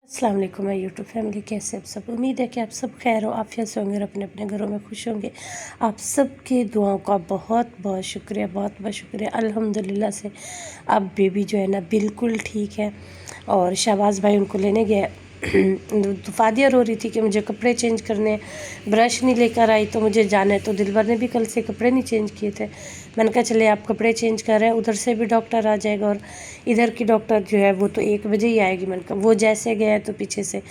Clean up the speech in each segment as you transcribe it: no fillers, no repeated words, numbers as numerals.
अस्सलाम वालेकुम my YouTube family, कैसे आप सब। उम्मीद है कि आप सब खैर हो, आफियत से होंगे और अपने अपने घरों में खुश होंगे। आप सब की दुआओं का बहुत बहुत शुक्रिया, बहुत बहुत शुक्रिया। अल्हम्दुलिल्लाह से अब बेबी जो है ना बिल्कुल ठीक है। और शहबाज भाई उनको लेने गए। तो फादिया रो रही थी कि मुझे कपड़े चेंज करने हैं, ब्रश नहीं लेकर आई तो मुझे जाना है। तो दिलबर ने भी कल से कपड़े नहीं चेंज किए थे। मैंने कहा चले आप कपड़े चेंज कर रहे हैं, उधर से भी डॉक्टर आ जाएगा और इधर की डॉक्टर जो है वो तो 1 बजे ही आएगी। मैंने कहा वो जैसे गया तो पीछे से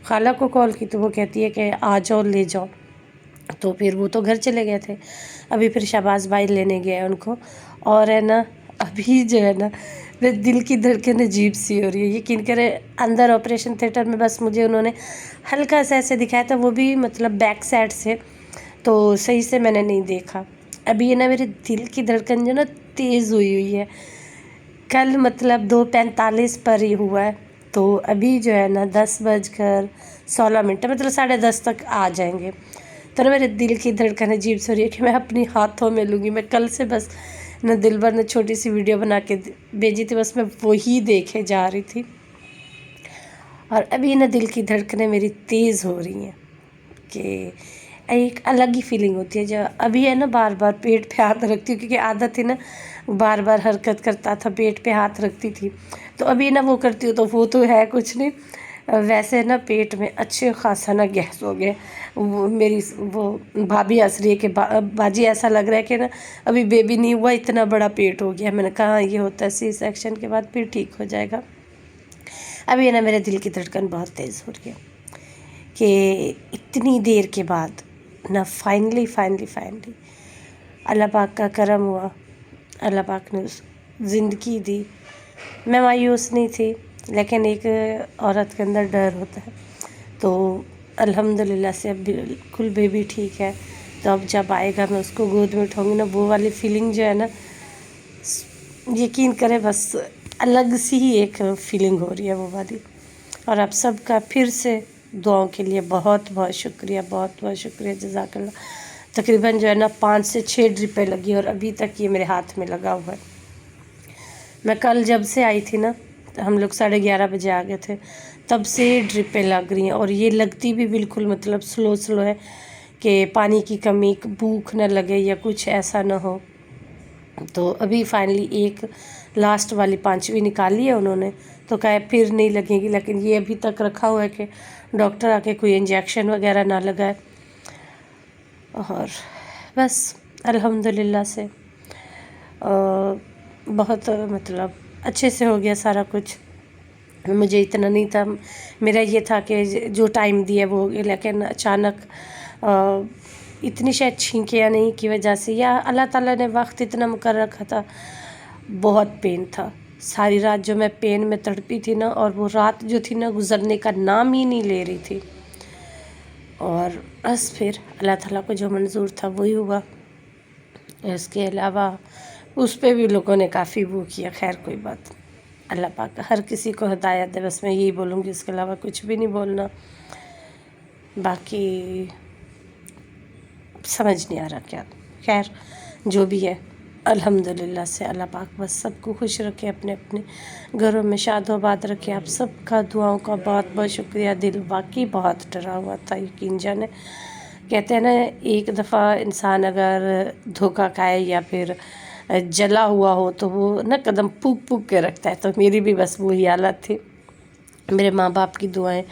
खाला को कॉल की तो वो कहती है कि आ जाओ ले जाओ। तो फिर वो तो घर चले गए थे। अभी फिर शहबाज भाई लेने गए उनको। और है ना अभी जो है ना मेरे दिल की धड़कन अजीब सी हो रही है। यकीन करें अंदर ऑपरेशन थिएटर में बस मुझे उन्होंने हल्का सा ऐसे दिखाया था, वो भी मतलब बैक साइड से, तो सही से मैंने नहीं देखा। अभी ये ना मेरे दिल की धड़कन जो ना तेज़ हुई है। कल मतलब 2:45 पर ही हुआ है, तो अभी जो है ना 10:16 मतलब 10:30 तक आ जाएंगे। तो ना मेरे दिल की धड़कन अजीब से हो रही है कि मैं अपनी हाथों में लूँगी। मैं कल से बस ना दिलबर ने छोटी सी वीडियो बना के भेजी थी, बस मैं वही देखे जा रही थी। और अभी ना दिल की धड़कनें मेरी तेज़ हो रही हैं कि एक अलग ही फीलिंग होती है। जो अभी है ना बार बार पेट पे हाथ रखती हूँ, क्योंकि आदत थी ना, बार बार हरकत करता था, पेट पे हाथ रखती थी। तो अभी ना वो करती हूँ तो वो तो है कुछ नहीं, वैसे ना पेट में अच्छे खासा ना गैस हो गया। वो मेरी वो भाभी हंस रही है कि बाजी ऐसा लग रहा है कि ना अभी बेबी नहीं हुआ, इतना बड़ा पेट हो गया। मैंने कहा ये होता है सी सेक्शन के बाद, फिर ठीक हो जाएगा। अभी ना मेरे दिल की धड़कन बहुत तेज़ हो रही है कि इतनी देर के बाद ना फाइनली अल्लाह पाक का करम हुआ। अल्लाह पाक ने उस ज़िंदगी दी। मैं मायूस नहीं थी, लेकिन एक औरत के अंदर डर होता है। तो अल्हम्दुलिल्लाह से अब बिल्कुल बेबी ठीक है। तो अब जब आएगा मैं उसको गोद में उठाऊँगी ना, वो वाली फीलिंग जो है ना, यकीन करें बस अलग सी ही एक फीलिंग हो रही है वो वाली। और आप सबका फिर से दुआओं के लिए बहुत बहुत शुक्रिया, बहुत बहुत शुक्रिया, जज़ाकल्लाह। तकरीबन जो है ना 5 से 6 ड्रिपें लगी और अभी तक ये मेरे हाथ में लगा हुआ है। मैं कल जब से आई थी ना, तो हम लोग 11:30 बजे आ गए थे, तब से ड्रिपें लग रही हैं। और ये लगती भी बिल्कुल मतलब स्लो है कि पानी की कमी, भूख न लगे या कुछ ऐसा ना हो। तो अभी फाइनली एक लास्ट वाली 5वीं निकाली है उन्होंने, तो कहा फिर नहीं लगेगी, लेकिन ये अभी तक रखा हुआ है कि डॉक्टर आके कोई इंजेक्शन वगैरह ना लगाए। और बस अल्हम्दुलिल्लाह से बहुत मतलब अच्छे से हो गया सारा कुछ। मुझे इतना नहीं था, मेरा ये था कि जो टाइम दिया वो हो गया, लेकिन अचानक इतनी शायद छींकियाँ नहीं की वजह से, या अल्लाह ताला ने वक्त इतना मुकर रखा था, बहुत पेन था। सारी रात जो मैं पेन में तड़पी थी ना, और वो रात जो थी ना गुजरने का नाम ही नहीं ले रही थी। और बस फिर अल्लाह ताला को जो मंजूर था वही हुआ। इसके अलावा उस पर भी लोगों ने काफ़ी वो किया। खैर कोई बात, अल्लाह पाक हर किसी को हिदायत दे, बस मैं यही बोलूँगी, इसके अलावा कुछ भी नहीं बोलना। बाकी समझ नहीं आ रहा क्या। खैर जो भी है अल्हम्दुलिल्लाह से अल्लाह पाक बस सबको खुश रखे, अपने अपने घरों में शादोबाद रखे। आप सबका दुआओं का बहुत बहुत शुक्रिया। दिल वाकई बहुत डरा हुआ था, यकीन जाने। कहते हैं ना एक दफ़ा इंसान अगर धोखा खाए या फिर जला हुआ हो तो वो ना कदम फूक के रखता है, तो मेरी भी बस वही हालत थी। मेरे माँ बाप की दुआएं,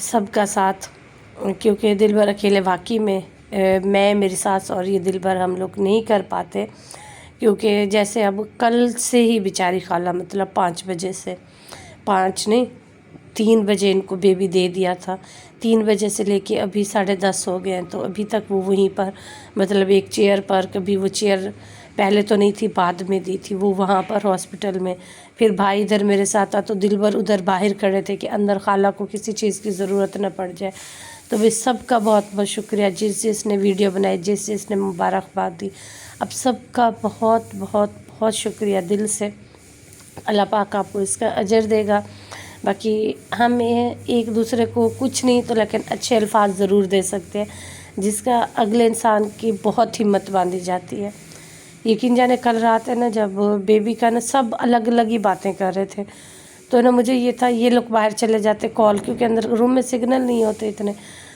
सबका साथ, क्योंकि दिल भर अकेले वाकई में मैं, मेरी सास और ये दिल भर हम लोग नहीं कर पाते। क्योंकि जैसे अब कल से ही बेचारी खाला मतलब 5 बजे से, 5 नहीं 3 बजे इनको बेबी दे दिया था। 3 बजे से लेके अभी 10:30 हो गए हैं, तो अभी तक वो वहीं पर मतलब एक चेयर पर, कभी वो चेयर पहले तो नहीं थी बाद में दी थी, वो वहाँ पर हॉस्पिटल में। फिर भाई इधर मेरे साथ था, तो दिलबर उधर बाहर खड़े थे कि अंदर खाला को किसी चीज़ की ज़रूरत न पड़ जाए। तो वे सबका बहुत बहुत शुक्रिया, जिसने वीडियो बनाई, जिसने मुबारकबाद दी, अब सबका बहुत बहुत बहुत शुक्रिया दिल से। अल्लाह पाक आपको इसका अजर देगा। बाकी हम एक दूसरे को कुछ नहीं तो लेकिन अच्छे अल्फाज ज़रूर दे सकते हैं, जिसका अगले इंसान की बहुत हिम्मत बांधी जाती है। यकीन जाने कल रात है ना, जब बेबी का ना सब अलग अलग ही बातें कर रहे थे, تو نا مجھے یہ تھا یہ لوگ باہر چلے جاتے کال، کیونکہ اندر روم میں سگنل نہیں ہوتے اتنے،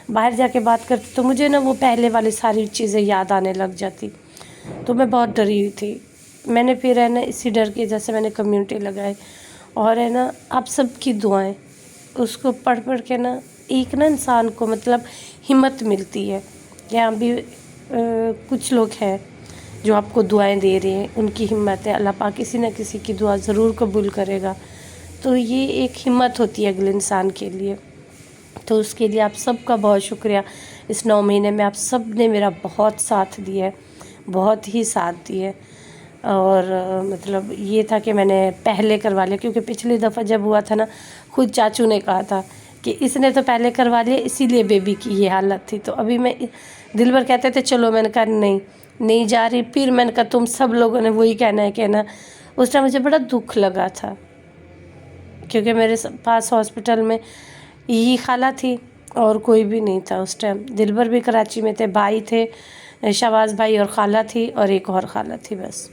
باہر جا کے بات کرتے تو مجھے نا وہ پہلے والی ساری چیزیں یاد آنے لگ جاتی، تو میں بہت ڈری ہوئی تھی۔ میں نے پھر ہے نا اسی ڈر کی وجہ سے میں نے کمیونٹی لگائی، اور ہے نا آپ سب کی دعائیں، اس کو پڑھ پڑھ کے نا ایک نا انسان کو مطلب ہمت ملتی ہے۔ یہاں بھی کچھ لوگ ہیں جو آپ کو دعائیں دے رہے ہیں، ان کی ہمت ہے، اللہ پاک کسی نہ کسی کی دعا ضرور قبول کرے گا، تو یہ ایک ہمت ہوتی ہے اگلے انسان کے لیے۔ تو اس کے لیے آپ سب کا بہت شکریہ۔ اس 9 مہینے میں آپ سب نے میرا بہت ساتھ دیا ہے، بہت ہی ساتھ دیا ہے، اور مطلب یہ تھا کہ میں نے پہلے کروا لیا، کیونکہ پچھلی دفعہ جب ہوا تھا نا خود چاچو نے کہا تھا کہ اس نے تو پہلے کروا لیا اسی لیے بیبی کی یہ حالت تھی، تو ابھی میں دل بھر کہتے تھے چلو، میں نے کہا نہیں جا رہی، پھر میں نے کہا تم سب لوگوں نے وہی کہنا ہے کہنا۔ اس ٹائم مجھے بڑا دکھ لگا تھا، کیونکہ میرے پاس ہاسپٹل میں یہی خالہ تھی اور کوئی بھی نہیں تھا اس ٹائم، دلبر بھی کراچی میں تھے، بھائی تھے شہباز بھائی، اور خالہ تھی اور ایک اور خالہ تھی بس۔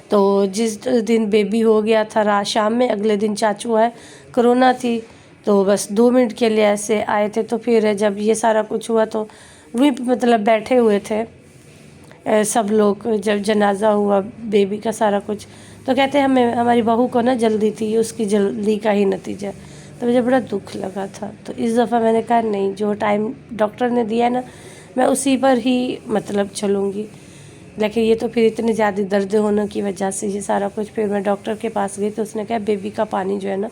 تو جس دن بیبی ہو گیا تھا رات شام میں، اگلے دن چاچو آئے، کرونا تھی تو بس 2 منٹ کے لیے ایسے آئے تھے، تو پھر جب یہ سارا کچھ ہوا تو وہیں پہ مطلب بیٹھے ہوئے تھے سب لوگ، جب جنازہ ہوا بیبی کا سارا کچھ، تو کہتے ہماری بہو کو نا جلدی تھی، اس کی جلدی کا ہی نتیجہ، تو مجھے بڑا دکھ لگا تھا۔ تو اس دفعہ میں نے کہا نہیں، جو ٹائم ڈاکٹر نے دیا ہے نا میں اسی پر ہی مطلب چلوں گی، لیکن یہ تو پھر اتنی زیادہ درد ہونے کی وجہ سے یہ سارا کچھ، پھر میں ڈاکٹر کے پاس گئی تو اس نے کہا بیبی کا پانی جو ہے نا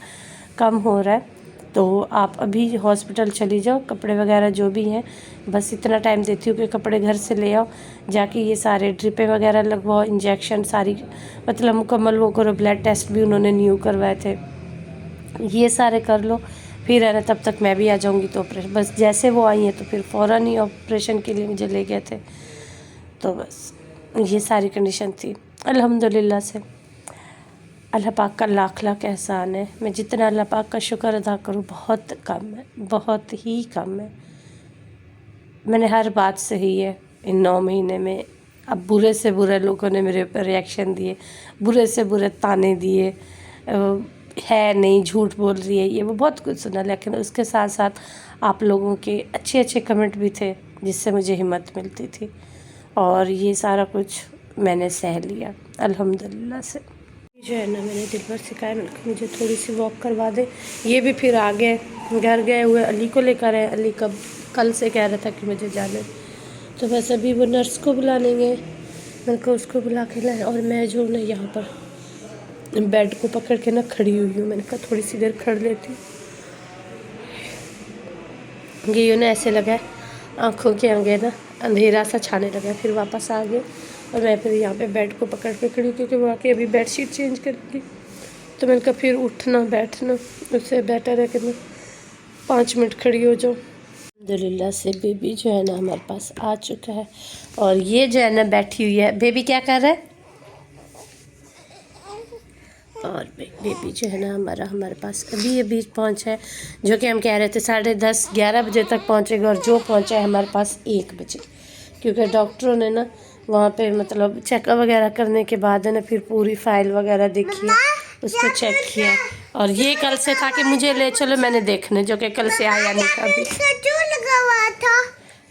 کم ہو رہا ہے، تو آپ ابھی ہاسپٹل چلی جاؤ، کپڑے وغیرہ جو بھی ہیں بس اتنا ٹائم دیتی ہوں کہ کپڑے گھر سے لے آؤ، جا کے یہ سارے ڈرپیں وغیرہ لگواؤ، انجیکشن ساری مطلب مکمل وہ کرو، بلڈ ٹیسٹ بھی انہوں نے نیو کروائے تھے، یہ سارے کر لو، پھر ہے نا تب تک میں بھی آ جاؤں گی تو آپریشن، بس جیسے وہ آئی ہیں تو پھر فوراً ہی آپریشن کے لیے مجھے لے گئے تھے، تو بس یہ ساری کنڈیشن تھی۔ الحمدللہ سے اللہ پاک کا لاکھ لاکھ احسان ہے، میں جتنا اللہ پاک کا شکر ادا کروں بہت کم ہے، بہت ہی کم ہے۔ میں نے ہر بات صحیح ہے ان 9 مہینے میں، اب برے سے برے لوگوں نے میرے اوپر ریئیکشن دیے، برے سے برے تانے دیے، ہے نہیں، جھوٹ بول رہی ہے، یہ وہ بہت کچھ سنا، لیکن اس کے ساتھ ساتھ آپ لوگوں کے اچھے اچھے کمنٹ بھی تھے جس سے مجھے ہمت ملتی تھی، اور یہ سارا کچھ میں نے سہ لیا الحمدللہ سے۔ جو ہے نا میں نے دل بھر سے کہا مجھے تھوڑی سی واک کروا دے، یہ بھی پھر آ گئے، گھر گئے ہوئے علی کو لے کر آئے، علی کل سے کہہ رہا تھا کہ مجھے جانا ہے، تو بس ابھی وہ نرس کو بلا لیں گے، میں کو اس کو بلا کے لائے، اور میں جو نا یہاں پر بیڈ کو پکڑ کے نا کھڑی ہوئی ہوں، میں نے کہا تھوڑی سی دیر کھڑ لیتی ہوں، یہ نا ایسے لگا ہے آنکھوں کے آگے نا اندھیرا سا چھانے لگا، پھر واپس آ گئے، اور میں پھر یہاں پہ بیڈ کو پکڑ کے کھڑی، کیونکہ وہ آ کے ابھی بیڈ شیٹ چینج کریں گی، تو میں نے کہا پھر اٹھنا بیٹھنا اس سے بیٹر ہے کہ میں 5 منٹ کھڑی ہو جاؤں۔ الحمدللہ سے بیبی جو ہے نا ہمارے پاس آ چکا ہے، اور یہ جو ہے نا بیٹھی ہوئی ہے، بیبی کیا کر رہا ہے، اور بیبی جو ہے نا ہمارے پاس ابھی پہنچا ہے، جو کہ ہم کہہ رہے تھے 10:30 11 بجے تک پہنچے گا، اور جو پہنچا ہے ہمارے پاس 1 بجے، کیونکہ ڈاکٹروں نے نا وہاں پہ مطلب چیک اپ وغیرہ کرنے کے بعد ہے نا پھر پوری فائل وغیرہ دیکھی، اس کو چیک کیا، اور یہ کل سے تھا کہ مجھے لے چلو میں نے دیکھنے، جو کہ کل سے آیا نہیں تھا،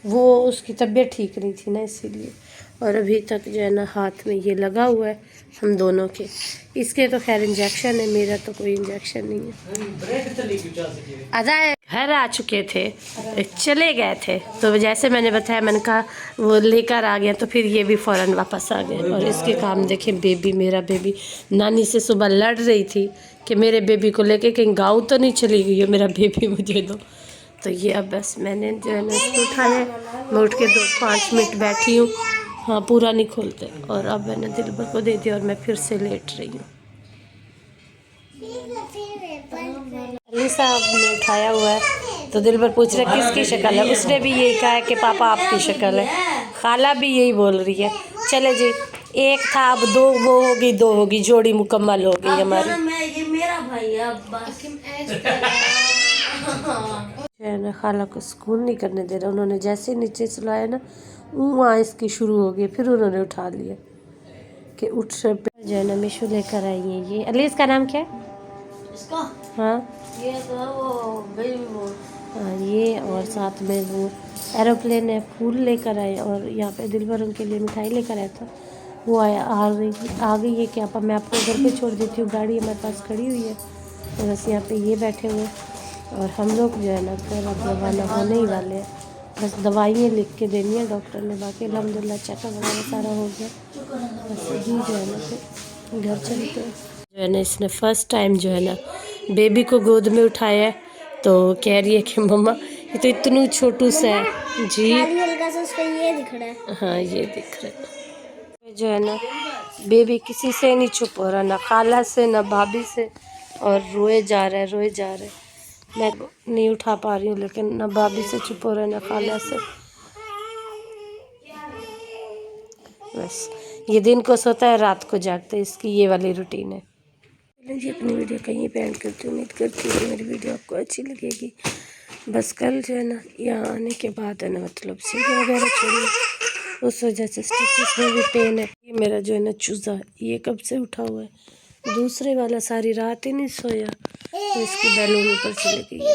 وہ اس کی طبیعت ٹھیک نہیں تھی نا اسی لیے، اور ابھی تک جو ہے نا ہاتھ میں یہ لگا ہوا ہے ہم دونوں کے، اس کے تو خیر انجیکشن ہے، میرا تو کوئی انجیکشن نہیں ہے۔ گھر آ چکے تھے، چلے گئے تھے، تو جیسے میں نے بتایا میں نے کہا وہ لے کر آ گیا، تو پھر یہ بھی فوراً واپس آ گئے، اور اس کے کام دیکھیں، بیبی میرا بیبی نانی سے صبح لڑ رہی تھی کہ میرے بیبی کو لے کے کہیں گاؤں تو نہیں چلی گئی ہے، میرا بیبی مجھے دو، تو یہ اب بس میں نے جو ہے نا اس کو اٹھایا، میں اٹھ کے 5 منٹ بیٹھی ہوں، ہاں پورا نہیں کھولتے، اور اب میں نے دل بھر کو دے دیا، اور میں پھر سے لیٹ رہی ہوں۔ علی صاحب نے اٹھایا ہوا ہے، تو دل بھر پوچھ رہا ہے کس کی شکل ہے، اس نے بھی یہی کہا ہے کہ پاپا آپ کی شکل ہے، خالہ بھی یہی بول رہی ہے، چلے جی 1 تھا اب 2 وہ ہوگی 2 ہوگی، جوڑی مکمل ہو گئی ہماری۔ خالہ کو سکون نہیں کرنے دے رہا، انہوں نے جیسے ہی نیچے سلایا نا وہاں اس کی شروع ہو گئی، پھر انہوں نے اٹھا لیا کہ اٹھ جو ہے نا میشو لے کر آئی ہے، یہ علی اس کا نام کیا ہے، हाँ ये तो वो बेबी बोल। हाँ, ये और साथ में वो एरोप्लेन है, फूल लेकर आए और यहाँ पे दिलबर उनके लिए मिठाई लेकर आया था। वो आ गई है। क्या मैं आपको घर पे छोड़ देती हूँ, गाड़ी हमारे पास खड़ी हुई है। तो बस यहाँ पे ये बैठे हुए और हम लोग जो है ना घर अब रवाना होने ही वाले हैं। बस दवाइयाँ लिख के देनी है डॉक्टर ने, बाकी अल्हम्दुलिल्लाह चेकअप वगैरह सारा हो गया। बस अभी जो है ना फिर घर चलते हैं। जो है ना इसने फर्स्ट टाइम जो है ना बेबी को गोद में उठाया है, तो कह रही है कि मम्मा ये तो इतनू छोटू सा है जी। हल्का सा उसका ये दिख रहा है। हाँ ये दिख रहा है। जो है ना बेबी किसी से नहीं चुप हो रहा, ना खाला से ना भाभी से, और रोए जा रहा है रोए जा रहा है। मैं नहीं उठा पा रही हूँ, लेकिन ना भाभी से चुप हो रहा है ना खाला से। बस ये दिन को सोता है, रात को जागता है, इसकी ये वाली रूटीन है। चलिए जी, अपनी वीडियो कहीं पे एंड करती हूँ। उम्मीद करती हूँ कि मेरी वीडियो आपको अच्छी लगेगी। बस कल जो है ना यहाँ आने के बाद है ना मतलब सीढ़ी वगैरह छोड़ी, उस वजह से स्टिचेस में भी पेन है। ये मेरा जो है ना चूज़ा, ये कब से उठा हुआ है, दूसरे वाला सारी रात ही नहीं सोया। तो इसकी बैलून ऊपर चली गई है,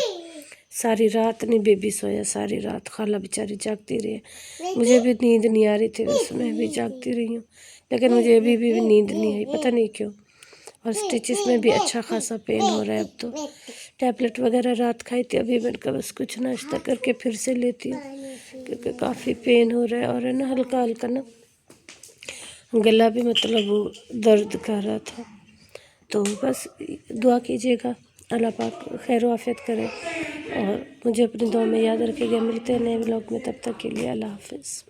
सारी रात नहीं बेबी सोया, सारी रात खाला बेचारी जागती रही। मुझे भी नींद नहीं आ रही थी, बस मैं भी जागती रही हूँ, लेकिन मुझे अभी भी नींद नहीं आई, पता नहीं क्यों। और स्टिचेस में भी अच्छा खासा पेन हो रहा है। अब तो टैबलेट वगैरह रात खाई थी, अभी मैंने कहा बस कुछ नाश्ता करके फिर से लेती हूँ, क्योंकि काफ़ी पेन हो रहा है। और है ना हल्का हल्का ना गला भी मतलब वो दर्द कर रहा था। तो बस दुआ कीजिएगा, अल्लाह पाक खैर आफियत करे और मुझे अपनी दुआ में याद रखिएगा। मिलते हैं नए व्लॉग में, तब तक के लिए अल्लाह हाफिज़।